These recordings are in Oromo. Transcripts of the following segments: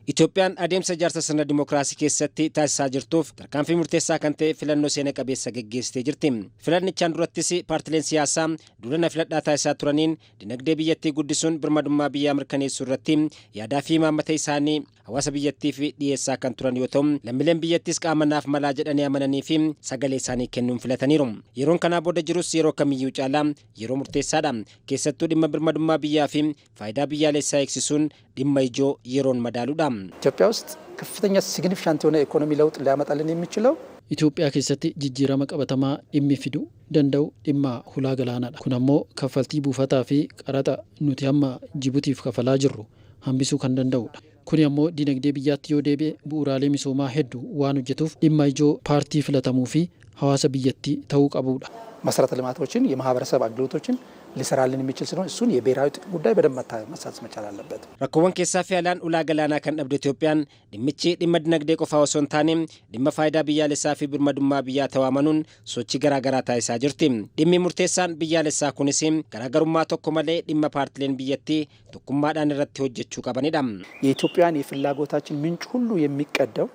Itoophiyaan adeemsa ijaarsa sirna dimookiraasii keessatti taasisaa jirtuuf tarkaanfii murteessaa kan ta'e filannoo seena qabeessa geggeessitee jirti. Filannichaan durattis paartileen siyaasaa duula filadhaa taasisaa turaniin dinagdee biyyattii guddisuun birmadummaa biyyaa mirkaneessuu irratti yaadaa fi imaammata isaanii hawaasa biyyattiif dhiyeessaa kan turan yoo ta'u, lammiileen biyyattis qaamanaaf malaa jedhanii amananii fi sagalee isaanii kennuun filataniiru. Yeroon kanaa booda jirus yeroo kamiyyuu caalaa yeroo murteessaadha. Keessattuu dhimma birmadummaa biyyaa fi faayidaa biyyaalessaa eegsisuun dhimma ijoo yeroon madaaluudha. ኢትዮጵያ ውስጥ ከፍተኛ ሲግኒፊካንት የሆነ ኢኮኖሚ ለውጥ ሊያመጣልን የሚችለው ኢትዮጵያ keessatti jijjiirama qabatamaa dhimmi fiduu danda'u dhimma hulaa galaanaadha. Kun ammoo kaffaltii buufataa fi qaraxa nuti amma Jibuutiif kafalaa jirru hambisuu kan danda'udha. Kun ammoo dinagdee biyyaatti yoo deebi'e bu'uuraalee misoomaa hedduu waan hojjetuuf dhimma ijoo paartii filatamuu fi hawaasa biyyattii ta'uu qabudha. መሰረተ ልማቶችን የማህበረሰብ አገልግሎቶችን ሊሰራልን የሚችል ስለሆነ እሱን የብሔራዊ ጥቅም ጉዳይ በደንብ መሳተፍ መቻል አለበት። rakkoowwan keessaa fi alaan ulaa galaanaa kan dhabde Itoophiyaan dhimmichi dhimma dinagdee qofaa osoo hin taane dhimma faayidaa biyyaalessaa fi birmadummaa biyyaa ta'uun sochii garaagaraa taasisaa jirti. Dhimmi murteessaan biyyaalessaa kunis garaagarummaa tokko malee dhimma paartileen biyyattii tokkummaadhaan irratti hojjechuu qabanidha. የኢትዮጵያን የፍላጎታችን ምንጭ ሁሉ የሚቀደው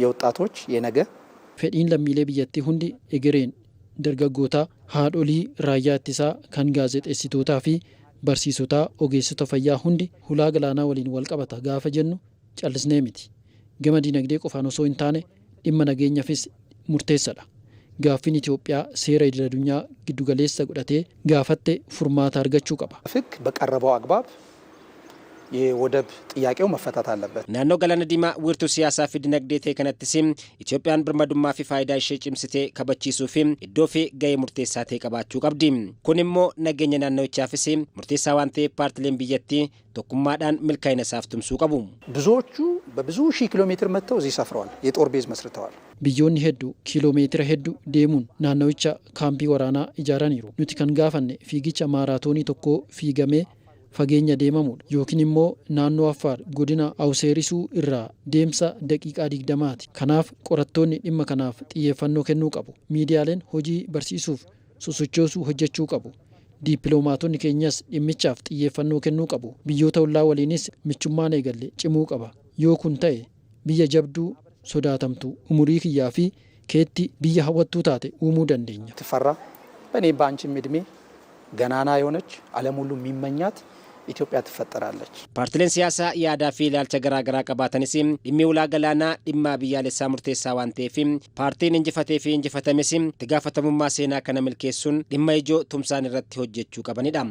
የወጣቶች የነገ fedhiin lammiilee biyyattii hundi egereen dargaggoota haadholii raayyaa ittisaa kan gaazexeessitootaa fi barsiisotaa ogeessota fayyaa hundi hulaa galaanaa waliin wal qabata gaafa jennu callisnee miti. Gama dinagdee qofaan osoo hin taane dhimma nageenyaafis murteessaadha. Gaaffiin Itoophiyaa seera idil addunyaa giddugaleessa godhatee gaafatte furmaata argachuu qaba. ፍግ በቀረበው አግባብ የወደብ ጥያቄው መፈታት አለበት። naannoo galaana diimaa wiirtuu siyaasaa fi dinagdee ta'e kanattis Itoophiyaan birmadummaa fi faayidaa ishee cimsitee kabachiisuu fi iddoo fi gahee murteessaa ta'e qabaachuu qabdi. Kun immoo nageenya naannochaafis murteessaa waan ta'eef paartileen biyyattii tokkummaadhaan milkaa'ina isaaf tumsuu qabu. ብዙዎቹ በብዙ ሺህ ኪሎ ሜትር መጥተው እዚህ ሰፍረዋል፣ የጦር ቤዝ መስርተዋል። Biyyoonni hedduu kiiloomeetira hedduu deemuun naannowicha kaampii waraanaa ijaaraniiru. Nuti kan gaafanne fiigicha maaraatoonii tokko fiigamee fageenya deemamudha yookiin immoo naannoo Affaar godina Awuseerisuu irraa deemsa daqiiqaa 20ti. Kanaaf qorattoonni dhimma kanaaf xiyyeeffannoo kennuu qabu. Miidiyaaleen hojii barsiisuuf sosochoosuu hojjechuu qabu. Dippiloomaatonni keenyas dhimmichaaf xiyyeeffannoo kennuu qabu. Biyyoota ollaa waliinis michummaan eegalle cimuu qaba. Yoo kun ta'e biyya jabduu sodaatamtu umurii kiyyaa fi keetti biyya hawwattuu taate uumuu dandeenya. ትፈራ በእኔ በአንቺም እድሜ ገናና የሆነች ዓለም ሁሉ የሚመኛት ኢትዮጵያ ትፈጠራለች። paartileen siyaasaa yaadaa fi ilaalcha garaagaraa qabaatanis dhimmi ulaa galaanaa dhimma biyyaalessaa murteessaa waan ta'eef paartiin injifatee fi injifatames itti gaafatamummaa seenaa kana milkeessuun dhimma ijoo tumsaan irratti hojjechuu qabanidha.